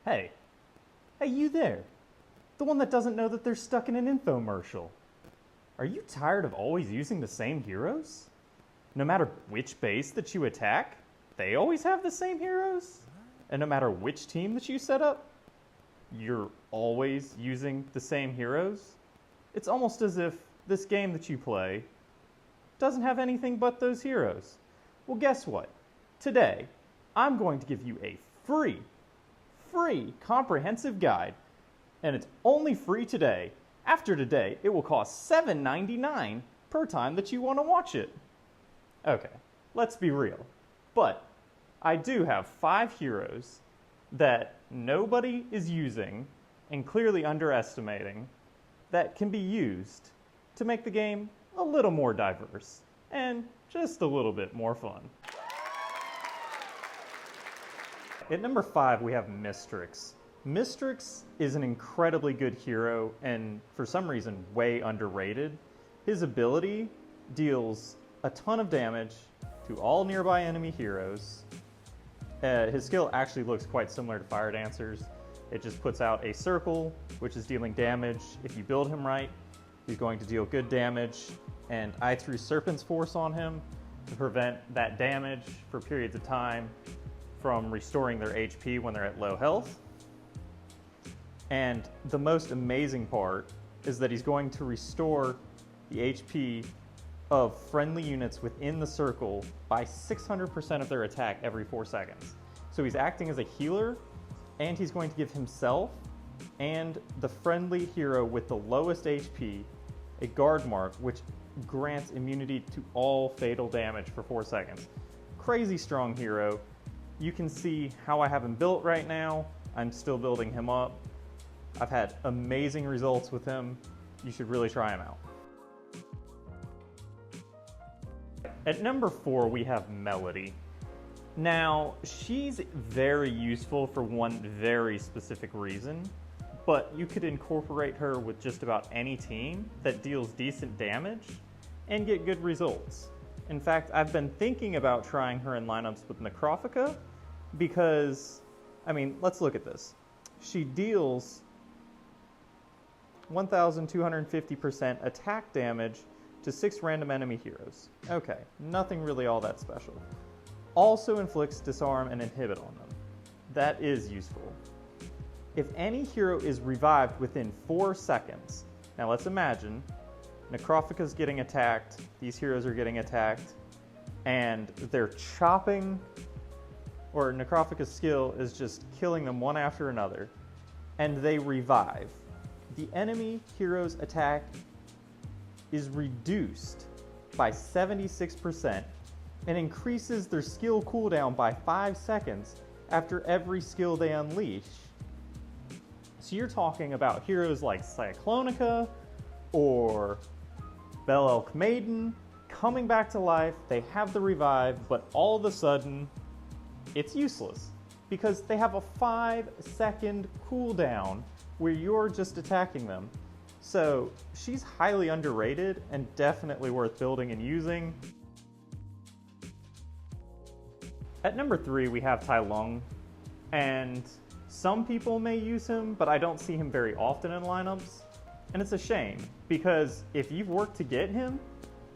Hey, hey you there, the one that doesn't know that they're stuck in an infomercial. Are you tired of always using the same heroes? No matter which base that you attack, they always have the same heroes? And no matter which team that you set up, you're always using the same heroes? It's almost as if this game that you play doesn't have anything but those heroes. Well, guess what? Today, I'm going to give you a free comprehensive guide, and it's only free today. After today, it will cost $7.99 per time that you want to watch it. Okay, let's be real. But I do have 5 heroes that nobody is using and clearly underestimating that can be used to make the game a little more diverse and just a little bit more fun. At number 5, we have Mistrix. Mistrix is an incredibly good hero and for some reason way underrated. His ability deals a ton of damage to all nearby enemy heroes. His skill actually looks quite similar to Fire Dancer's. It just puts out a circle, which is dealing damage. If you build him right, he's going to deal good damage. And I threw Serpent's Force on him to prevent that damage for periods of time from restoring their HP when they're at low health. And the most amazing part is that he's going to restore the HP of friendly units within the circle by 600% of their attack every 4 seconds. So he's acting as a healer, and he's going to give himself and the friendly hero with the lowest HP a guard mark, which grants immunity to all fatal damage for 4 seconds. Crazy strong hero. You can see how I have him built right now. I'm still building him up. I've had amazing results with him. You should really try him out. At number 4, we have Melody. Now, she's very useful for one very specific reason, but you could incorporate her with just about any team that deals decent damage and get good results. In fact, I've been thinking about trying her in lineups with Necrofica because, I mean, let's look at this. She deals 1,250% attack damage to 6 random enemy heroes. Okay, nothing really all that special. Also inflicts disarm and inhibit on them. That is useful. If any hero is revived within 4 seconds, now let's imagine Necrofica's getting attacked, these heroes are getting attacked, and they're chopping, or Necrofica's skill is just killing them one after another, and they revive. The enemy hero's attack is reduced by 76% and increases their skill cooldown by 5 seconds after every skill they unleash. So you're talking about heroes like Cyclonica or Belelk Maiden coming back to life, they have the revive, but all of a sudden, it's useless because they have a 5-second cooldown where you're just attacking them. So she's highly underrated and definitely worth building and using. At number 3, we have Tai Long, and some people may use him, but I don't see him very often in lineups. And it's a shame, because if you've worked to get him,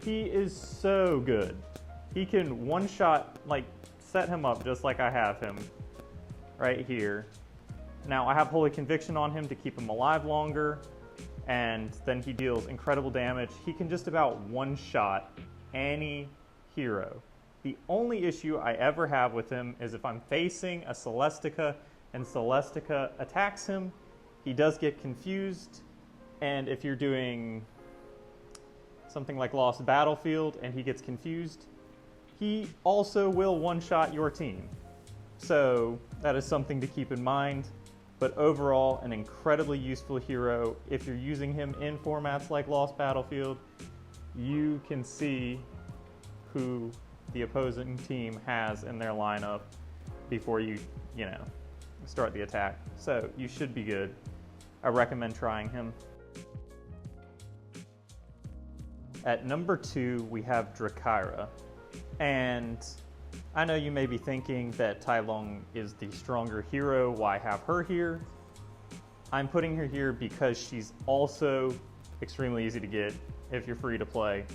he is so good. He can one-shot, like, set him up just like I have him right here. Now, I have Holy Conviction on him to keep him alive longer, and then he deals incredible damage. He can just about one-shot any hero. The only issue I ever have with him is if I'm facing a Celestica and Celestica attacks him, he does get confused, and if you're doing something like Lost Battlefield and he gets confused, he also will one-shot your team. So that is something to keep in mind. But overall, an incredibly useful hero. If you're using him in formats like Lost Battlefield, you can see who the opposing team has in their lineup before you start the attack. So you should be good. I recommend trying him. At number 2, we have Drakhaira. And I know you may be thinking that Tai Long is the stronger hero, why have her here? I'm putting her here because she's also extremely easy to get if you're free to play.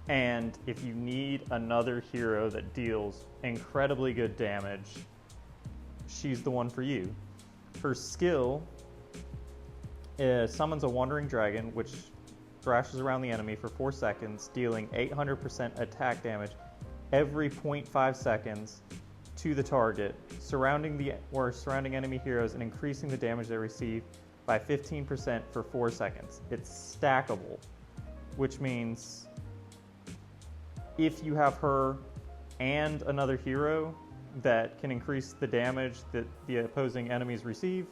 And if you need another hero that deals incredibly good damage, she's the one for you. Her skill summons a wandering dragon, which thrashes around the enemy for 4 seconds, dealing 800% attack damage every 0.5 seconds to the target, surrounding enemy heroes and increasing the damage they receive by 15% for 4 seconds. It's stackable, which means if you have her and another hero that can increase the damage that the opposing enemies receive,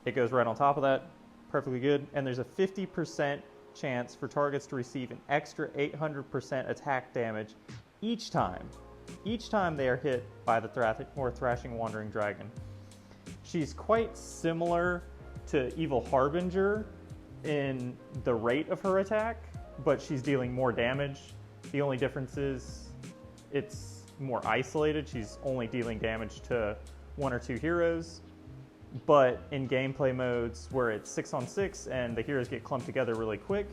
it goes right on top of that. Perfectly good. And there's a 50% chance for targets to receive an extra 800% attack damage each time they are hit by the thrashing wandering dragon. She's quite similar to Evil Harbinger in the rate of her attack, but she's dealing more damage. The only difference is it's more isolated. She's only dealing damage to 1 or 2 heroes. But in gameplay modes where it's 6-on-6 and the heroes get clumped together really quick,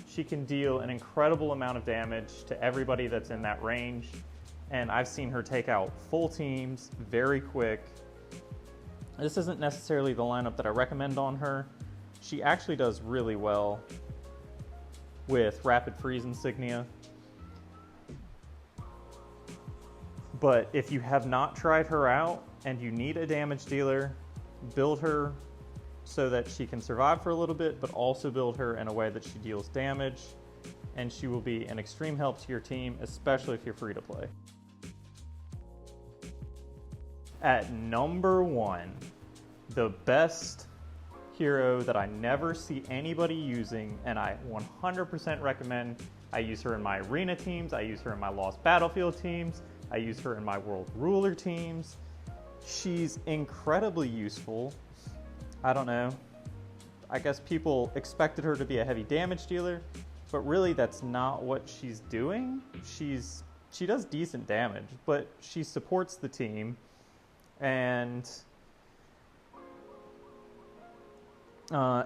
she can deal an incredible amount of damage to everybody that's in that range. And I've seen her take out full teams very quick. This isn't necessarily the lineup that I recommend on her. She actually does really well with Rapid Freeze insignia. But if you have not tried her out and you need a damage dealer, build her so that she can survive for a little bit, but also build her in a way that she deals damage, and she will be an extreme help to your team, especially if you're free to play. At number 1, the best hero that I never see anybody using, and I 100% recommend. I use her in my arena teams, I use her in my Lost Battlefield teams, I use her in my World Ruler teams. She's incredibly useful. I don't know. I guess people expected her to be a heavy damage dealer, but really that's not what she's doing. She does decent damage, but she supports the team, and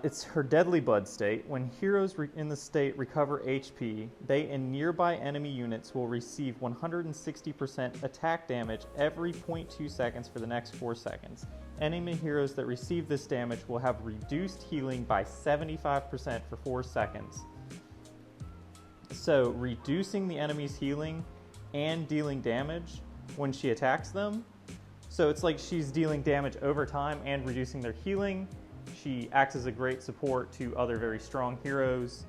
it's her Deadly Bud state. When heroes in the state recover HP, they and nearby enemy units will receive 160% attack damage every 0.2 seconds for the next 4 seconds. Enemy heroes that receive this damage will have reduced healing by 75% for 4 seconds. So reducing the enemy's healing and dealing damage when she attacks them. So it's like she's dealing damage over time and reducing their healing. She acts as a great support to other very strong heroes.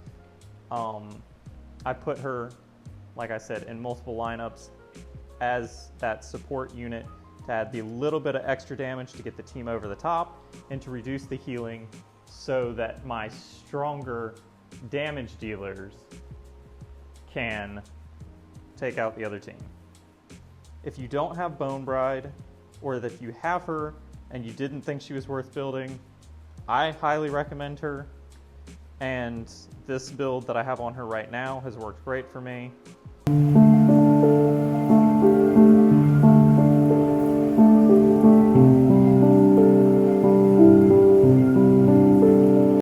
I put her, like I said, in multiple lineups as that support unit to add the little bit of extra damage to get the team over the top and to reduce the healing so that my stronger damage dealers can take out the other team. If you don't have Bone Bride, or that you have her and you didn't think she was worth building, I highly recommend her, and this build that I have on her right now has worked great for me.